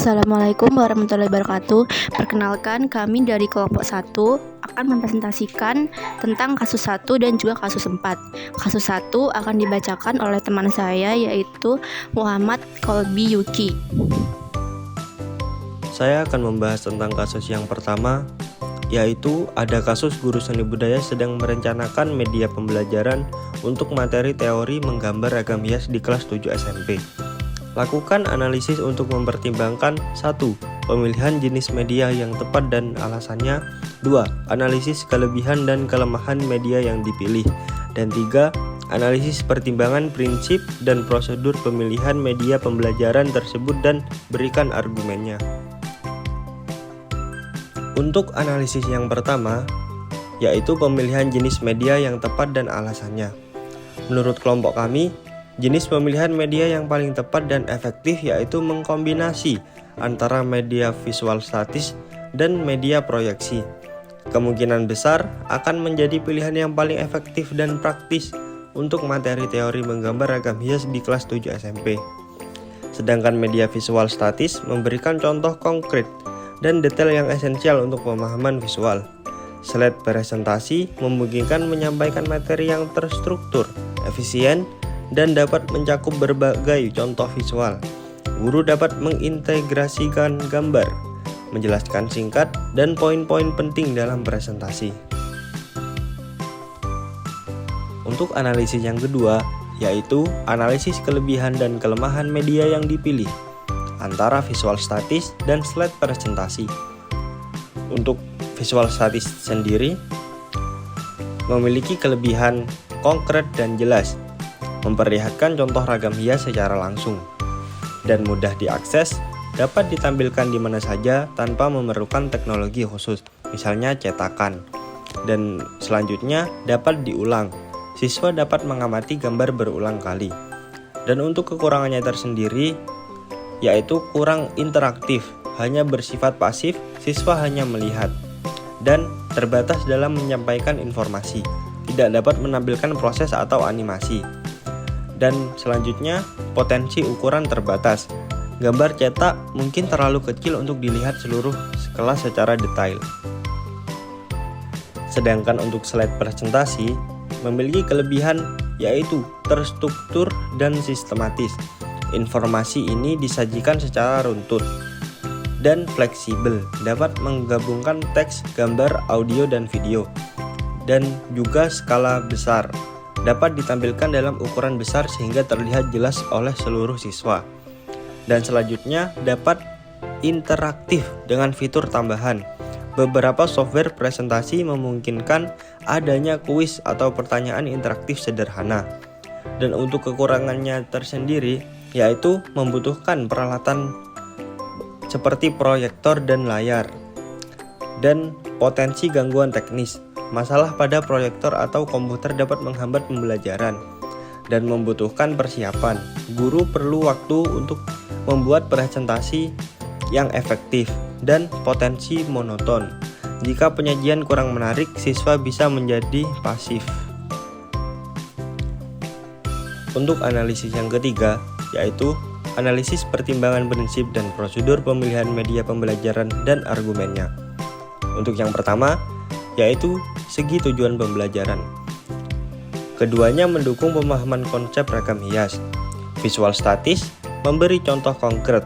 Assalamualaikum warahmatullahi wabarakatuh. Perkenalkan, kami dari kelompok 1 akan mempresentasikan tentang kasus 1 dan juga kasus 4. Kasus 1 akan dibacakan oleh teman saya, yaitu Muhammad Kolbi Yuki. Saya akan membahas tentang kasus yang pertama, yaitu ada kasus guru seni budaya sedang merencanakan media pembelajaran untuk materi teori menggambar ragam hias di kelas 7 SMP. Lakukan analisis untuk mempertimbangkan 1. Pemilihan jenis media yang tepat dan alasannya. 2. Analisis kelebihan dan kelemahan media yang dipilih. Dan 3. Analisis pertimbangan prinsip dan prosedur pemilihan media pembelajaran tersebut dan berikan argumennya. Untuk analisis yang pertama, yaitu pemilihan jenis media yang tepat dan alasannya. Menurut kelompok kami, jenis pemilihan media yang paling tepat dan efektif yaitu mengkombinasi antara media visual statis dan media proyeksi. Kemungkinan besar akan menjadi pilihan yang paling efektif dan praktis untuk materi teori menggambar ragam hias di kelas 7 SMP. Sedangkan media visual statis memberikan contoh konkret dan detail yang esensial untuk pemahaman visual. Slide presentasi memungkinkan menyampaikan materi yang terstruktur, efisien, dan dapat mencakup berbagai contoh visual. Guru dapat mengintegrasikan gambar, menjelaskan singkat, dan poin-poin penting dalam presentasi. Untuk analisis yang kedua, yaitu analisis kelebihan dan kelemahan media yang dipilih antara visual statis dan slide presentasi. Untuk visual statis sendiri memiliki kelebihan konkret dan jelas, memperlihatkan contoh ragam hias secara langsung, dan mudah diakses, dapat ditampilkan di mana saja tanpa memerlukan teknologi khusus, misalnya cetakan. Dan selanjutnya dapat diulang, siswa dapat mengamati gambar berulang kali. Dan untuk kekurangannya tersendiri, yaitu kurang interaktif, hanya bersifat pasif, siswa hanya melihat, dan terbatas dalam menyampaikan informasi, tidak dapat menampilkan proses atau animasi. Dan selanjutnya, potensi ukuran terbatas. Gambar cetak mungkin terlalu kecil untuk dilihat seluruh kelas secara detail. Sedangkan untuk slide presentasi memiliki kelebihan yaitu terstruktur dan sistematis. Informasi ini disajikan secara runtut dan fleksibel, dapat menggabungkan teks, gambar, audio, dan video, dan juga skala besar. Dapat ditampilkan dalam ukuran besar sehingga terlihat jelas oleh seluruh siswa. Dan selanjutnya dapat interaktif dengan fitur tambahan. Beberapa software presentasi memungkinkan adanya kuis atau pertanyaan interaktif sederhana. Dan untuk kekurangannya tersendiri yaitu membutuhkan peralatan seperti proyektor dan layar, dan potensi gangguan teknis. Masalah pada proyektor atau komputer dapat menghambat pembelajaran dan membutuhkan persiapan. Guru perlu waktu untuk membuat presentasi yang efektif dan potensi monoton. Jika penyajian kurang menarik, siswa bisa menjadi pasif. Untuk analisis yang ketiga, yaitu analisis pertimbangan prinsip dan prosedur pemilihan media pembelajaran dan argumennya. Untuk yang pertama, yaitu segi tujuan pembelajaran. Keduanya mendukung pemahaman konsep ragam hias. Visual statis memberi contoh konkret.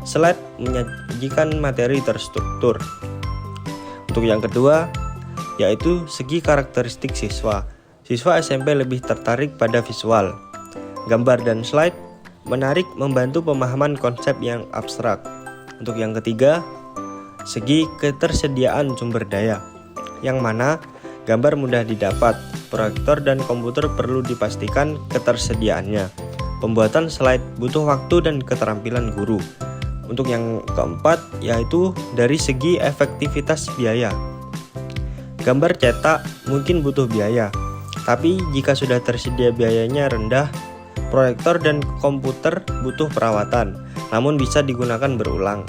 Slide menyajikan materi terstruktur. Untuk yang kedua, yaitu segi karakteristik siswa. Siswa SMP lebih tertarik pada visual. Gambar dan slide menarik, membantu pemahaman konsep yang abstrak. Untuk yang ketiga, segi ketersediaan sumber daya, yang mana gambar mudah didapat, proyektor dan komputer perlu dipastikan ketersediaannya. Pembuatan slide butuh waktu dan keterampilan guru. Untuk yang keempat, yaitu dari segi efektivitas biaya. Gambar cetak mungkin butuh biaya, tapi jika sudah tersedia biayanya rendah, proyektor dan komputer butuh perawatan, namun bisa digunakan berulang.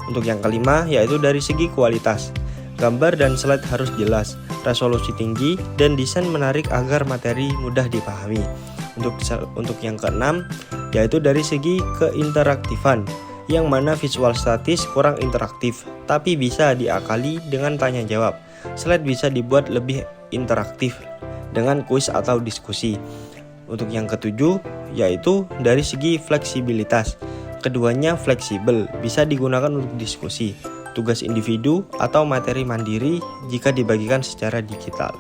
Untuk yang kelima, yaitu dari segi kualitas. Gambar dan slide harus jelas, resolusi tinggi, dan desain menarik agar materi mudah dipahami. Untuk yang keenam, yaitu dari segi keinteraktifan. yang mana visual statis kurang interaktif, tapi bisa diakali dengan tanya jawab. Slide bisa dibuat lebih interaktif dengan kuis atau diskusi. Untuk yang ketujuh, yaitu dari segi fleksibilitas. Keduanya fleksibel, bisa digunakan untuk diskusi, tugas individu, atau materi mandiri jika dibagikan secara digital.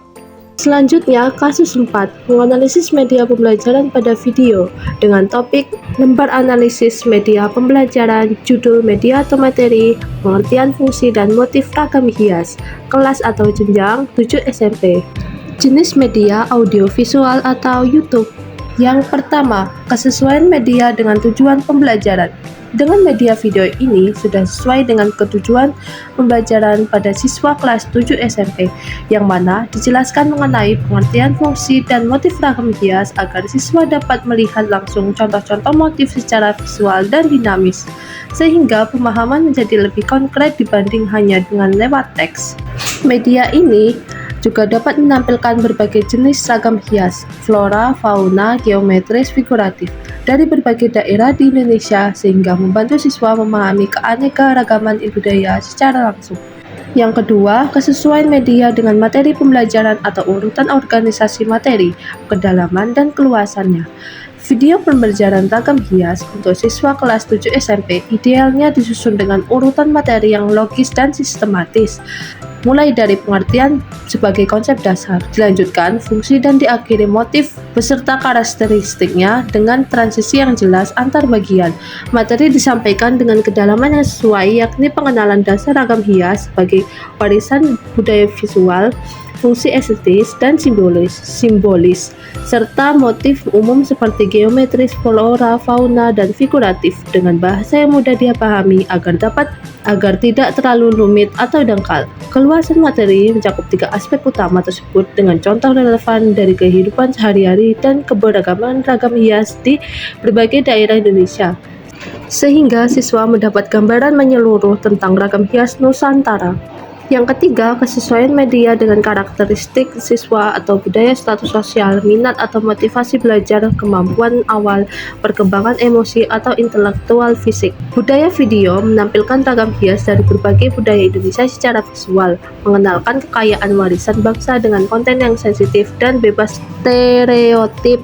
Selanjutnya, kasus 4, menganalisis media pembelajaran pada video dengan topik lembar analisis media pembelajaran, judul media atau materi, pengertian fungsi dan motif ragam hias, kelas atau jenjang 7 SMP. Jenis media audiovisual atau YouTube. Yang pertama, kesesuaian media dengan tujuan pembelajaran. Dengan media video ini sudah sesuai dengan ketujuan pembelajaran pada siswa kelas 7 SMP, yang mana dijelaskan mengenai pengertian fungsi dan motif ragam hias agar siswa dapat melihat langsung contoh-contoh motif secara visual dan dinamis, sehingga pemahaman menjadi lebih konkret dibanding hanya dengan lewat teks. Media ini juga dapat menampilkan berbagai jenis ragam hias, flora, fauna, geometris, figuratif, dari berbagai daerah di Indonesia sehingga membantu siswa memahami keanekaragaman budaya secara langsung. Yang kedua, kesesuaian media dengan materi pembelajaran atau urutan organisasi materi, kedalaman dan keluasannya. Video pembelajaran ragam hias untuk siswa kelas 7 SMP idealnya disusun dengan urutan materi yang logis dan sistematis, mulai dari pengertian sebagai konsep dasar, dilanjutkan fungsi dan diakhiri motif beserta karakteristiknya dengan transisi yang jelas antar bagian. Materi disampaikan dengan kedalaman yang sesuai, yakni pengenalan dasar ragam hias sebagai warisan budaya visual, fungsi estetis dan simbolis, serta motif umum seperti geometris, flora, fauna, dan figuratif dengan bahasa yang mudah dipahami agar tidak terlalu rumit atau dangkal. Keluasan materi mencakup 3 aspek utama tersebut dengan contoh relevan dari kehidupan sehari-hari dan keberagaman ragam hias di berbagai daerah Indonesia, sehingga siswa mendapat gambaran menyeluruh tentang ragam hias Nusantara. Yang ketiga, kesesuaian media dengan karakteristik siswa atau budaya, status sosial, minat atau motivasi belajar, kemampuan awal, perkembangan emosi atau intelektual fisik. Budaya video menampilkan ragam hias dari berbagai budaya Indonesia secara visual, mengenalkan kekayaan warisan bangsa dengan konten yang sensitif dan bebas stereotip.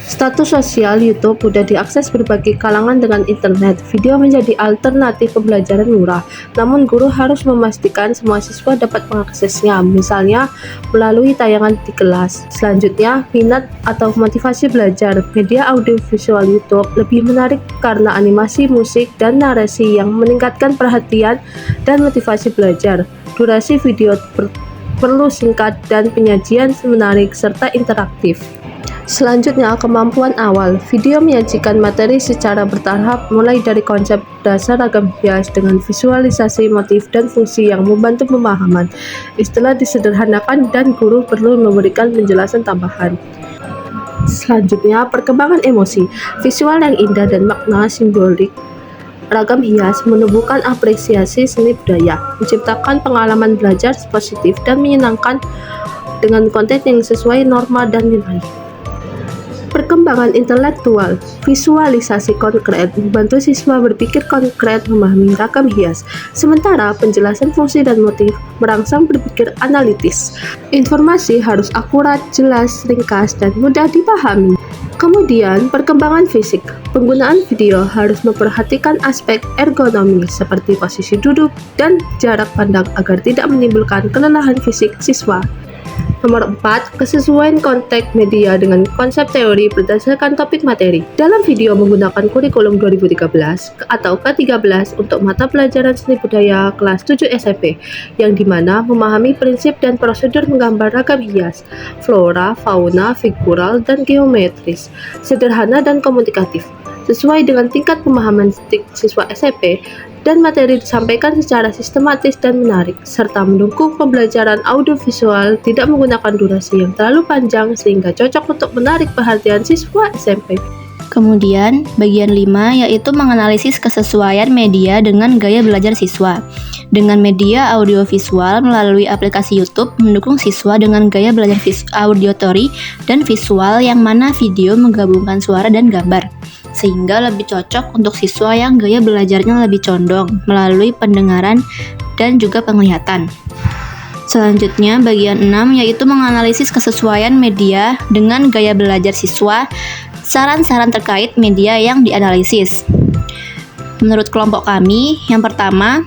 Status sosial YouTube mudah diakses berbagai kalangan dengan internet. Video menjadi alternatif pembelajaran murah, namun guru harus memastikan semua siswa dapat mengaksesnya, misalnya melalui tayangan di kelas. Selanjutnya, minat atau motivasi belajar. Media audiovisual YouTube lebih menarik karena animasi, musik, dan narasi yang meningkatkan perhatian dan motivasi belajar. Durasi video perlu singkat dan penyajian menarik serta interaktif. Selanjutnya, kemampuan awal. Video menyajikan materi secara bertahap mulai dari konsep dasar ragam hias dengan visualisasi motif dan fungsi yang membantu pemahaman. Istilah disederhanakan dan guru perlu memberikan penjelasan tambahan. Selanjutnya, perkembangan emosi. Visual yang indah dan makna simbolik ragam hias menumbuhkan apresiasi seni budaya, menciptakan pengalaman belajar positif dan menyenangkan dengan konten yang sesuai norma dan nilai. Perkembangan intelektual. Visualisasi konkret membantu siswa berpikir konkret memahami ragam hias, sementara penjelasan fungsi dan motif merangsang berpikir analitis. Informasi harus akurat, jelas, ringkas, dan mudah dipahami. Kemudian, perkembangan fisik. Penggunaan video harus memperhatikan aspek ergonomi seperti posisi duduk dan jarak pandang agar tidak menimbulkan kelelahan fisik siswa. Nomor 4, kesesuaian konteks media dengan konsep teori berdasarkan topik materi. Dalam video menggunakan kurikulum 2013 atau K13 untuk mata pelajaran seni budaya kelas 7 SMP, yang dimana memahami prinsip dan prosedur menggambar ragam hias, flora, fauna, figural, dan geometris, sederhana dan komunikatif, sesuai dengan tingkat pemahaman siswa SMP, dan materi disampaikan secara sistematis dan menarik, serta mendukung pembelajaran audiovisual tidak menggunakan durasi yang terlalu panjang sehingga cocok untuk menarik perhatian siswa SMP. Kemudian, bagian 5 yaitu menganalisis kesesuaian media dengan gaya belajar siswa. Dengan media audiovisual melalui aplikasi YouTube mendukung siswa dengan gaya belajar auditory dan visual yang mana video menggabungkan suara dan gambar. sehingga lebih cocok untuk siswa yang gaya belajarnya lebih condong melalui pendengaran dan juga penglihatan. Selanjutnya, bagian 6 yaitu menganalisis kesesuaian media dengan gaya belajar siswa, saran-saran terkait media yang dianalisis. Menurut kelompok kami, yang pertama,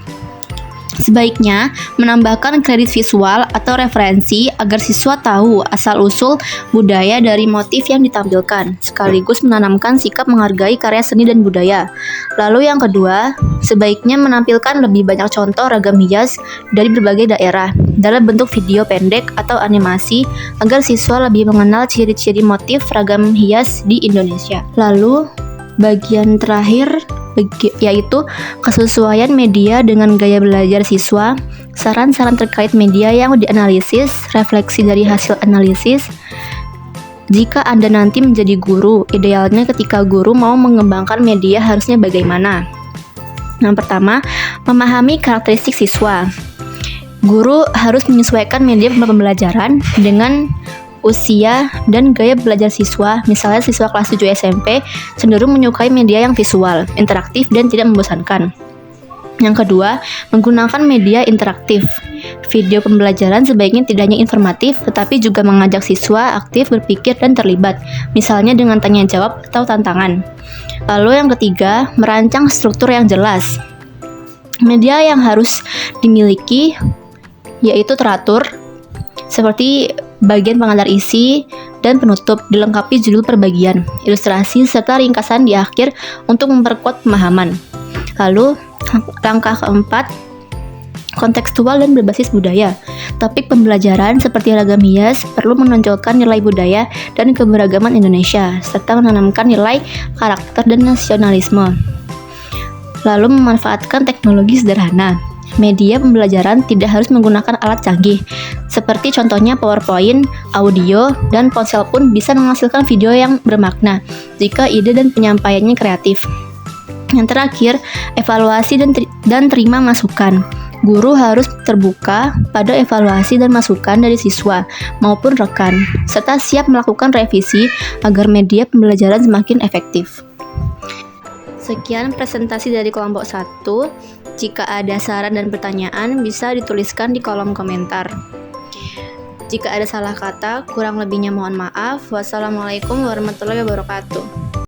sebaiknya menambahkan kredit visual atau referensi agar siswa tahu asal-usul budaya dari motif yang ditampilkan, sekaligus menanamkan sikap menghargai karya seni dan budaya. Lalu yang kedua, sebaiknya menampilkan lebih banyak contoh ragam hias dari berbagai daerah dalam bentuk video pendek atau animasi agar siswa lebih mengenal ciri-ciri motif ragam hias di Indonesia. Lalu, bagian terakhir yaitu kesesuaian media dengan gaya belajar siswa, saran-saran terkait media yang dianalisis, refleksi dari hasil analisis. Jika Anda nanti menjadi guru, idealnya ketika guru mau mengembangkan media harusnya bagaimana? Yang pertama, memahami karakteristik siswa. Guru harus menyesuaikan media pembelajaran dengan usia dan gaya belajar siswa. Misalnya siswa kelas 7 SMP cenderung menyukai media yang visual, interaktif, dan tidak membosankan. Yang kedua, menggunakan media interaktif. Video pembelajaran sebaiknya tidak hanya informatif, tetapi juga mengajak siswa aktif berpikir dan terlibat, misalnya dengan tanya jawab atau tantangan. Lalu yang ketiga, merancang struktur yang jelas. Media yang harus dimiliki yaitu teratur, seperti bagian pengantar isi dan penutup, dilengkapi judul per bagian, ilustrasi, serta ringkasan di akhir untuk memperkuat pemahaman. Lalu, langkah keempat, kontekstual dan berbasis budaya. Topik pembelajaran seperti ragam hias perlu menonjolkan nilai budaya dan keberagaman Indonesia, serta menanamkan nilai karakter dan nasionalisme. Lalu, memanfaatkan teknologi sederhana. Media pembelajaran tidak harus menggunakan alat canggih, seperti contohnya PowerPoint, audio, dan ponsel pun bisa menghasilkan video yang bermakna jika ide dan penyampaiannya kreatif. Yang terakhir, evaluasi dan terima masukan. Guru harus terbuka pada evaluasi dan masukan dari siswa maupun rekan, serta siap melakukan revisi agar media pembelajaran semakin efektif. Sekian presentasi dari kelompok 1. Jika ada saran dan pertanyaan, bisa dituliskan di kolom komentar. Jika ada salah kata, kurang lebihnya mohon maaf. Wassalamualaikum warahmatullahi wabarakatuh.